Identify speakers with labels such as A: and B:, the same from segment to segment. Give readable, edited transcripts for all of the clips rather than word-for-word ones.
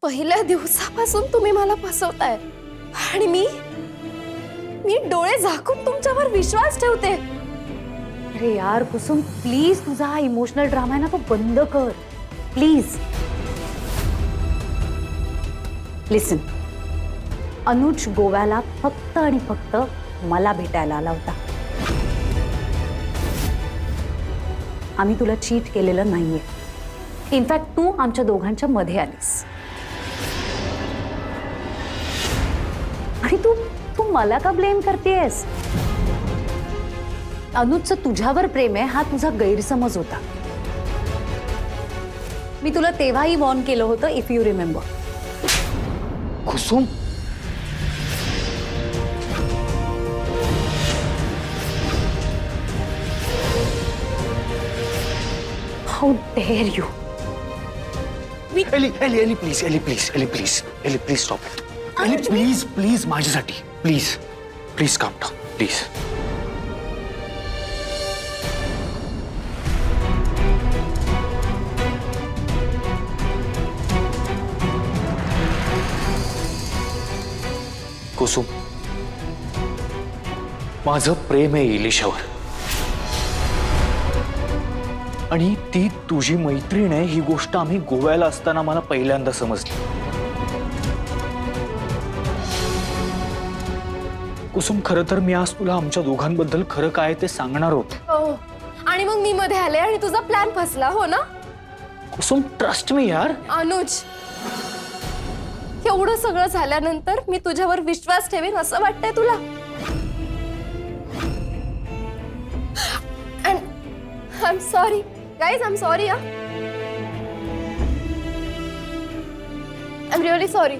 A: पहिल्या दिवसापासून तुम्ही मला फसवताय आणि मी डोळे झाकून तुमच्यावर विश्वास ठेवते।
B: अरे यार कुसुम, प्लीज तुझा हा इमोशनल ड्रामा आहे ना तो बंद कर प्लीज। लिसन, अनुज गोव्याला फक्त आणि फक्त मला भेटायला आला होता। आम्ही तुला चीट केलेलं नाहीये। इनफॅक्ट तू आमच्या दोघांच्या मध्ये आलीस आणि तू मला का ब्लेम करतेयस? अनुजचं तुझ्यावर प्रेम आहे हा तुझा गैरसमज होता। मी तुला तेव्हाही वॉर्न केलं होतं, if you remember.
C: Kusum,
B: how dare you.
C: Ellie Ellie Ellie please, Ellie please, Ellie please, Ellie please stop it. Ellie please please माझ्यासाठी please please calm down please. Kusum, माझं प्रेम आहे इलिशावर आणि ती तुझी मैत्रीण आहे ही गोष्ट आम्ही गोव्याला असताना मला पहिल्यांदा समजली। कुसुम, खरं तर मी आज तुला आमच्या दोघांबद्दल खरं काय ते सांगणार होतो।
A: आणि मग मी मध्ये आले आणि तुझा प्लॅन फसला, हो ना?
C: कुसुम ट्रस्ट मी यार।
A: अनुज, एवढं सगळं झाल्यानंतर मी तुझ्यावर विश्वास ठेवेन असं वाटतंय तुला? I am sorry guys, I am sorry. I am really sorry.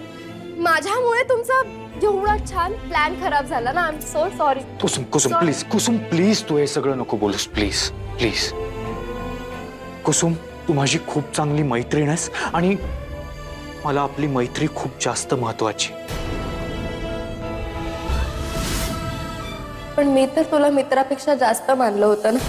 A: माझ्यामुळे तुमचा एवढा छान प्लॅन खराब झाला ना। I am so sorry.
C: Kusum Kusum please, Kusum please तू हे सगळं नको बोलूस प्लीज प्लीज। कुसुम, तू माझी खूप चांगली मैत्रीण आहेस आणि मला आपली मैत्री खूप जास्त महत्वाची।
A: पण मी तर तुला मित्रापेक्षा जास्त मानलं होतं ना।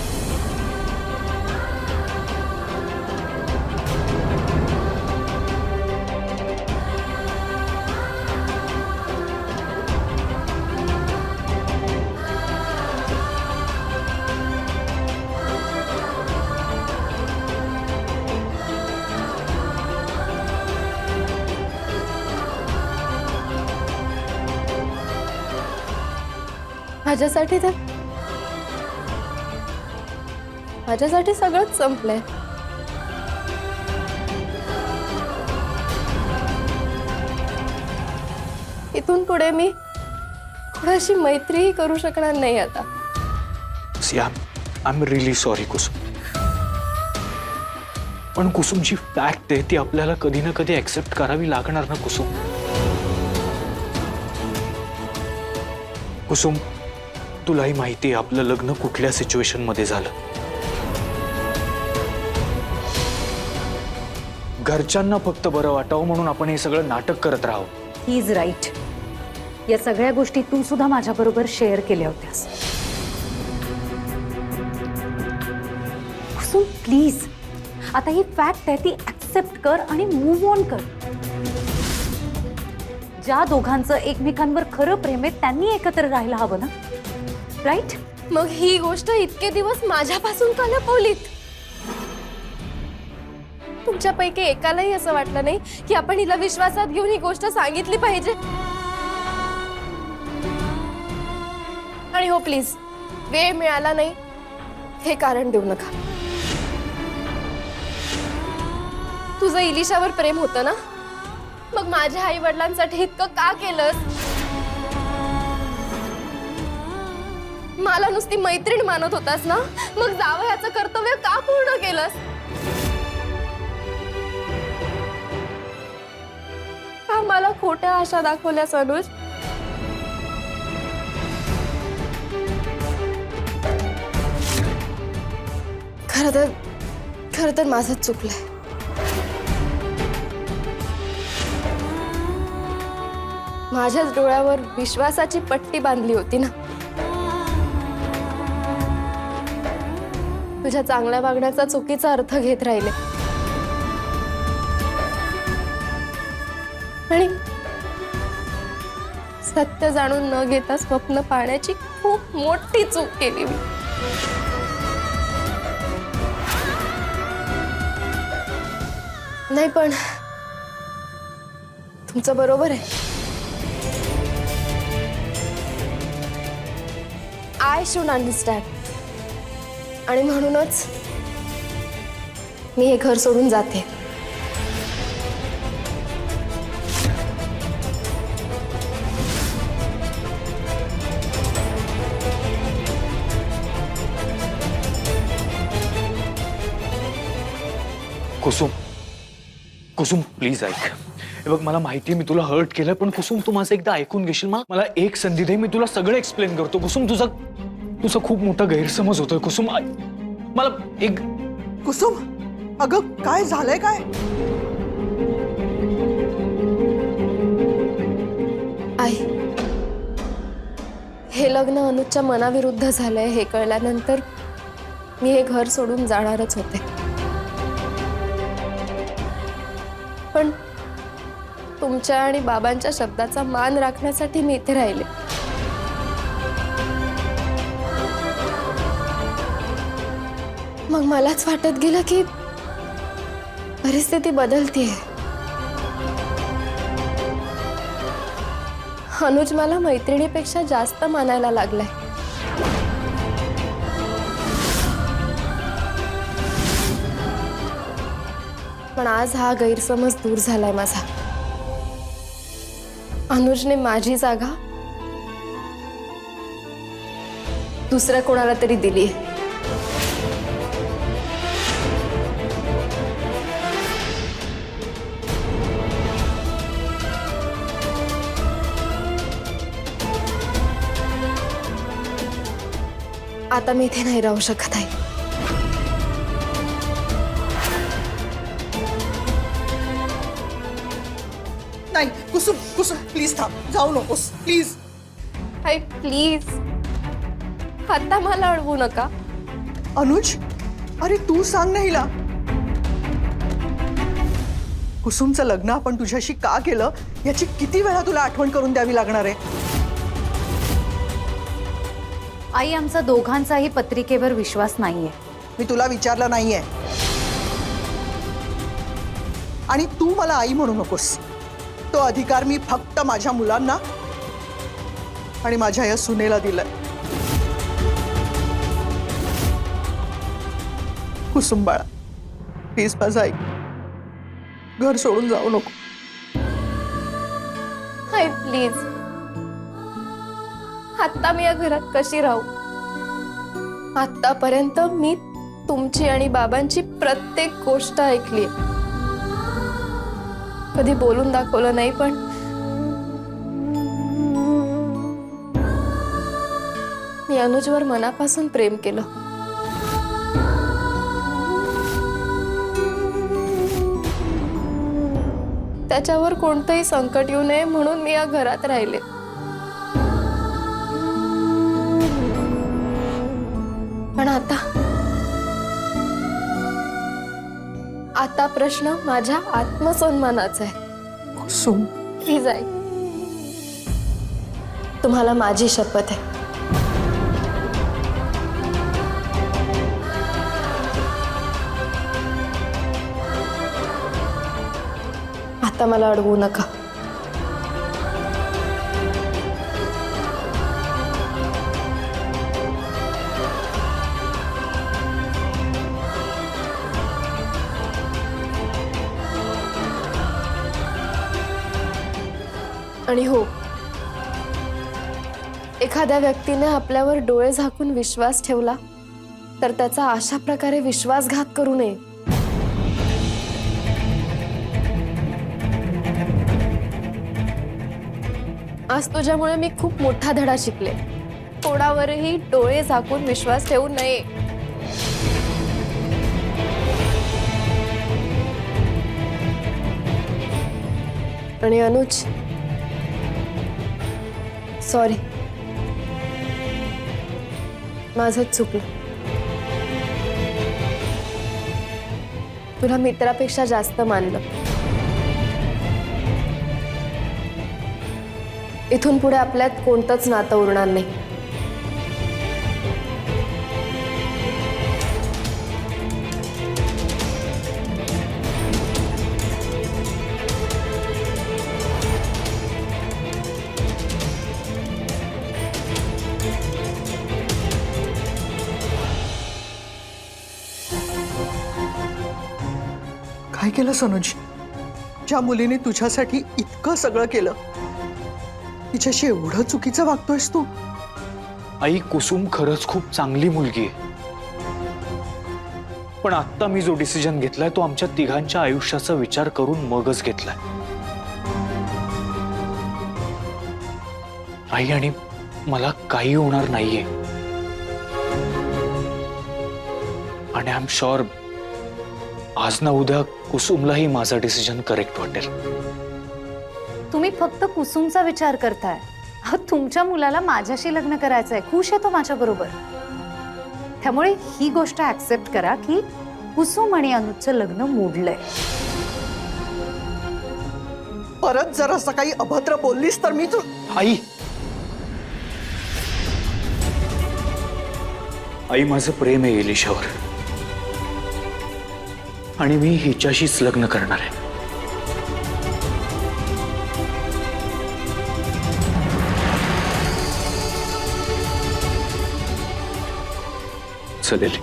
A: माझ्यासाठी सगळंच संपलंय। इथून पुढे मी कोणाशी मैत्रीही करू शकणार नाही आता।
C: I am really sorry Kusum, पण कुसुम जी फॅक्ट आहे ती आपल्याला कधी ना कधी ऍक्सेप्ट करावी लागणार ना कुसुम। कुसुम, तुलाही माहिती आहे आपलं लग्न कुठल्या सिच्युएशन मध्ये झालं। घरच्यांना फक्त बरं वाटावं म्हणून आपण हे सगळं नाटक करत राहू।
B: He is right. या सगळ्या गोष्टी तू सुद्धा माझ्याबरोबर शेअर केल्या होत्यास। कुसुम प्लीज, आता ही फॅक्ट आहे ती ऍक्सेप्ट कर आणि मूव्ह ऑन कर। ज्या दोघांचं एकमेकांवर खरं प्रेम आहे त्यांनी एकत्र राहायला हवं ना, राईट?
A: मग ही गोष्ट इतके दिवस माझ्यापासून का लपवलीत? तुमच्यापैकी एकालाही असं वाटलं नाही की आपण हिला विश्वासात घेऊन ही गोष्ट सांगितली पाहिजे? आणि हो प्लीज, वेळ मिळाला नाही हे कारण देऊ नका। तुझं इलिशावर प्रेम होतं ना, मग माझ्या आई वडिलांसाठी इतकं का केलंस? मला नुसती मैत्रीण मानत होतास ना, मग जावयाचं कर्तव्य का पूर्ण केलंस? का मला खोट्या आशा दाखवल्यास अनुज? खरं तर माझंच चुकलंय। माझ्याच डोळ्यावर विश्वासाची पट्टी बांधली होती ना। तुझ्या चांगल्या वागण्याचा चुकीचा अर्थ घेत राहिले। आणि सत्य जाणून न घेता स्वप्न पाहण्याची खूप मोठी चूक केली मी. नाही पण तुमचं बरोबर आहे. I should understand. आणि म्हणूनच मी हे घर सोडून जाते.
C: कुसुम, कुसुम प्लीज ऐक. हे बघ, मला माहिती आहे मी तुला हर्ट केलं, पण कुसुम तू माझं एकदा ऐकून घेशील? मला एक संधी दे, मी तुला सगळं एक्सप्लेन करतो. कुसुम तुझा खूप मोठा गैरसमज होतोय. कुसुम मला एक.
D: कुसुम, अगं काय झालंय काय?
A: आई, हे लग्न अनुजच्या मनाविरुद्ध झालंय हे कळल्यानंतर मी हे घर सोडून जाणारच होते. पण तुमच्या आणि बाबांच्या शब्दाचा मान राखण्यासाठी मी इथे राहिले. मग मलाच वाटत गेलं की परिस्थिती बदलतीये. अनुज मला मैत्रिणीपेक्षा जास्त मानायला लागलाय. पण आज हा गैरसमज दूर झालाय माझा. अनुजने माझी जागा दुसऱ्या कोणाला तरी दिली. आता मी इथे नाही राहू शकत आहे.
D: नाही कुसुम, कुसुम प्लीज थांब, जाऊ नकोस प्लीज.
A: आई प्लीज, आता मला अडवू नका.
D: अनुज, अरे तू सांग ना हिला. कुसुमचं लग्न आपण तुझ्याशी का केलं याची किती वेळा तुला आठवण करून द्यावी लागणार आहे?
B: आई, आमचा दोघांचाही पत्रिकेवर विश्वास नाहीये.
D: मी तुला विचारलं नाहीये. आणि तू मला आई म्हणू नकोस. तो अधिकार मी फक्त माझ्या मुलांना आणि माझ्या या सुनेला दिलाय. कुसुम बाळा, प्लीज माझं ऐक. घर सोडून जाऊ नको.
A: आई प्लीज, आता मी या घरात कशी राहू? आतापर्यंत मी तुमची आणि बाबांची प्रत्येक गोष्ट ऐकली. कधी बोलून दाखवलं नाही, पण मी अनुजवर मनापासून प्रेम केलं. त्याच्यावर कोणतंही संकट येऊ नये म्हणून मी या घरात राहिले. पण आता प्रश्न माझ्या आत्मसन्मानाचा आहे.
D: कुसुम,
A: प्लीज आई, तुम्हाला माझी शपथ आहे. आता मला अडवू नका. आणि हो, एखाद्या व्यक्तीने आपल्यावर डोळे झाकून विश्वास ठेवला तर त्याचा अशा प्रकारे विश्वासघात करू नये. आज तुझ्यामुळे मी खूप मोठा धडा शिकले. कोणावरही डोळे झाकून विश्वास ठेवू नये. आणि अनुज, सॉरी, माझंच चुकलं. तुला मित्रापेक्षा जास्त मानलं. इथून पुढे आपल्यात कोणतंच नातं उरणार नाही.
D: काय केलं सनोज? ज्या मुलीने तुझ्यासाठी इतकं सगळं केलं तिच्याशी एवढं चुकीचं वागतोयस तू?
C: आई, कुसुम खरंच खूप चांगली मुलगी आहे, पण आता मी जो डिसिजन घेतलाय तो आमच्या तिघांच्या आयुष्याचा विचार करून मगच घेतलाय. आई, आणि मला काही होणार नाहीये आणि आय एम शुअर आज ना उद्या कुसुमलाही माझा डिसिजन करेक्ट वाटेल.
B: तुम्ही फक्त कुसुमचा विचार करताय. अहो, तुमच्या मुलाला माझ्याशी लग्न करायचंय, खुश आहे तो माझ्याबरोबर. त्यामुळे ही गोष्ट ऍक्सेप्ट करा की कुसुम आणि अनुजचं लग्न मोडलंय.
D: परत जर असं काही अभद्र बोललीस तर मी तू.
C: आई, आई, माझं प्रेम आहे एलिशावर आणि मी हिच्याशीच लग्न करणार आहे. चलेल.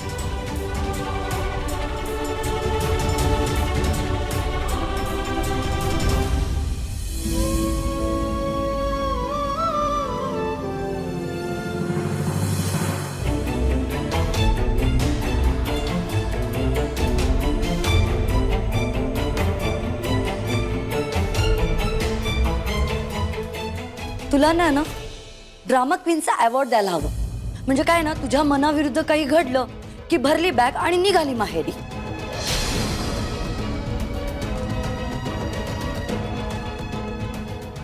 E: तुला ना ड्रामा क्वीनचा अवॉर्ड द्यायला हवं. म्हणजे काय ना, तुझ्या मनाविरुद्ध काही घडलं की भरली बॅग आणि निघाली माहेरी.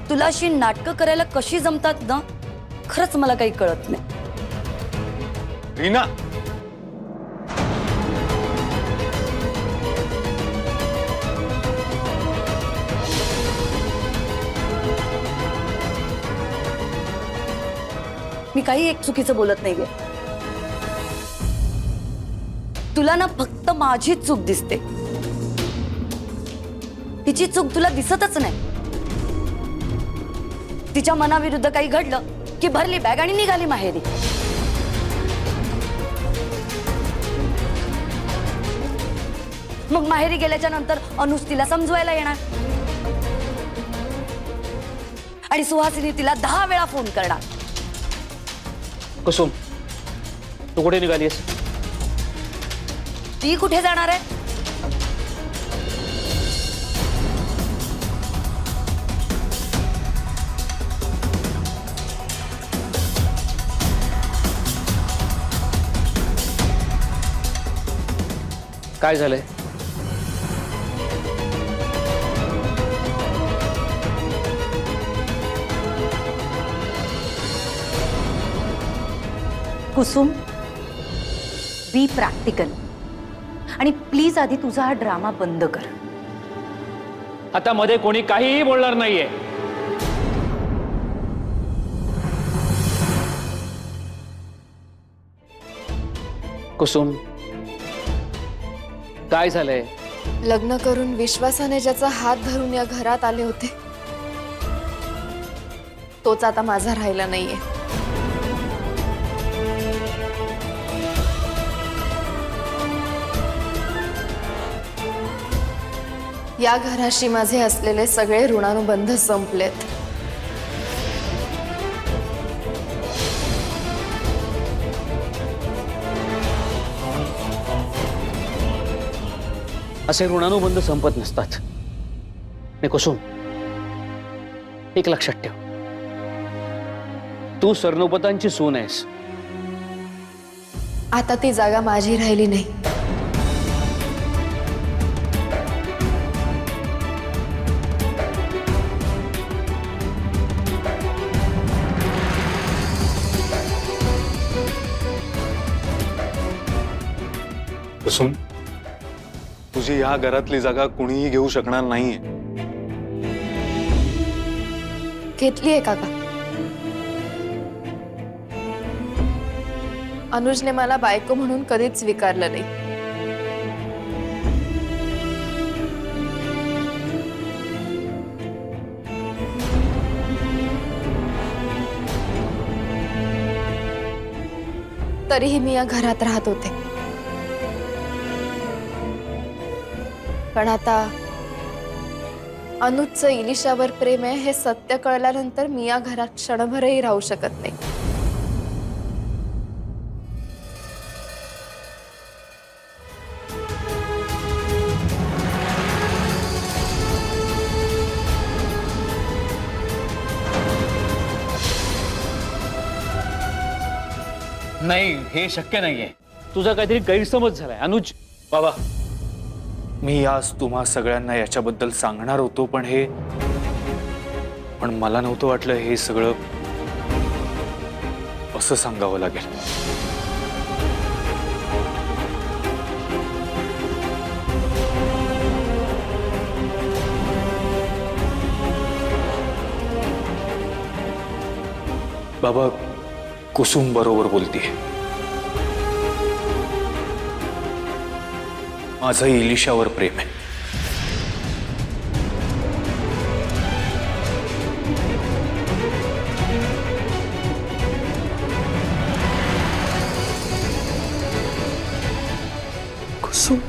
E: तुला अशी नाटकं करायला कशी जमतात ना, खरंच मला काही कळत नाही.
C: रीना,
E: मी काही एक चुकीचं बोलत नाहीये. तुला ना फक्त माझी चूक दिसते, तिची चूक तुला दिसतच नाही. तिच्या मनाविरुद्ध काही घडलं की भरली बॅग आणि निघाली माहेरी. मग माहेरी गेल्याच्या नंतर अनुज तिला समजवायला येणार आणि सुहासिनी तिला 10 वेळा फोन करणार.
F: कुसुम, तू कुठे निघालीस?
E: ती कुठे जाणार आहे?
F: काय झालंय?
B: कुसुम, बी प्रॅक्टिकल आणि प्लीज आधी तुझा हा ड्रामा बंद कर.
F: आता मध्ये कोणी काहीही बोलणार नाहीये. कुसुम, काय झालंय?
A: लग्न करून विश्वासाने ज्याचा हात धरून या घरात आले होते तोच आता माझा राहिला नाहीये. या घराशी माझे असलेले सगळे ऋणानुबंध संपलेत.
F: असे ऋणानुबंध संपत नसतात. आणि कुसुम, एक लक्षात ठेव, तू सर्णोपतांची सून आहेस.
A: आता ती जागा माझी राहिली नाही.
G: कुसुम, तुझी या घरातली जागा कुणीही घेऊ शकणार नाहीये.
A: घेतलीये काका. अनुजने मला बायको म्हणून कधीच स्वीकारलं नाही. तरीही मी या घरात राहत होते. पण आता अनुजचं इलिशावर प्रेम आहे हे सत्य कळल्यानंतर मी या घरात क्षणभरही राहू शकत नाही.
F: नाही, हे शक्य नाहीये. तुझा काहीतरी गैरसमज झालाय अनुज.
C: बाबा, मी आज तुम्हा सगळ्यांना याच्याबद्दल सांगणार होतो, पण मला नव्हतं वाटलं हे सगळं असं सांगावं लागेल. बाबा, कुसुम बरोबर बोलतीये. माझं इलिशावर प्रेम आहे.
D: कुसुम,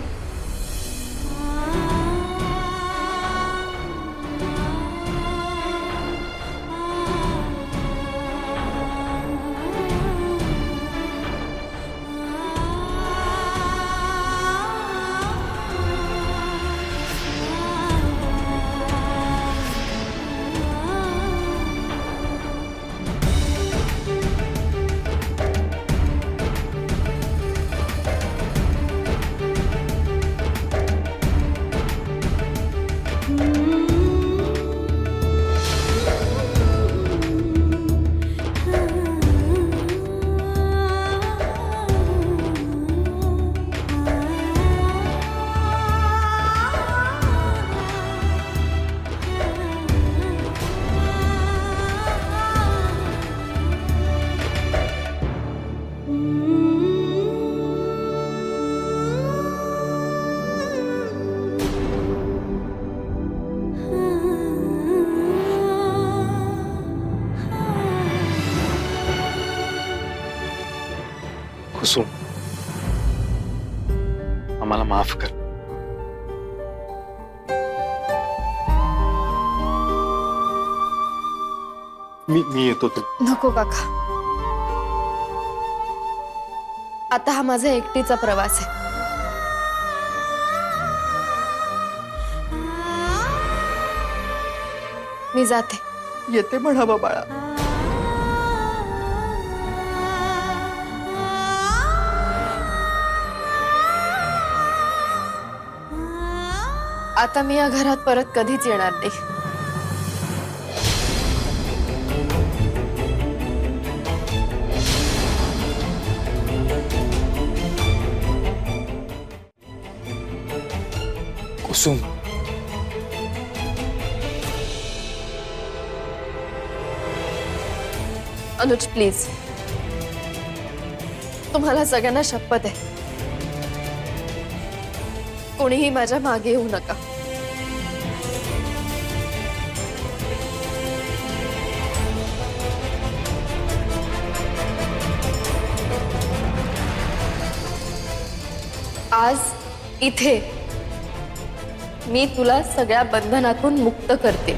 G: कुसुम, आम्हाला माफ कर. मी येतो तू.
A: नको काका, आता हा माझा एकटीचा प्रवास आहे. मी जाते.
D: येते म्हणावं बाळा.
A: आता मी या घरात परत कधीच येणार नाही.
C: कुसुम,
A: अनुज प्लीज, तुम्हाला सगळ्यांना शपथ आहे, कोणीही माझ्या मागे येऊ नका. आज इथे मी तुला सगळ्या बंधनातून मुक्त करते.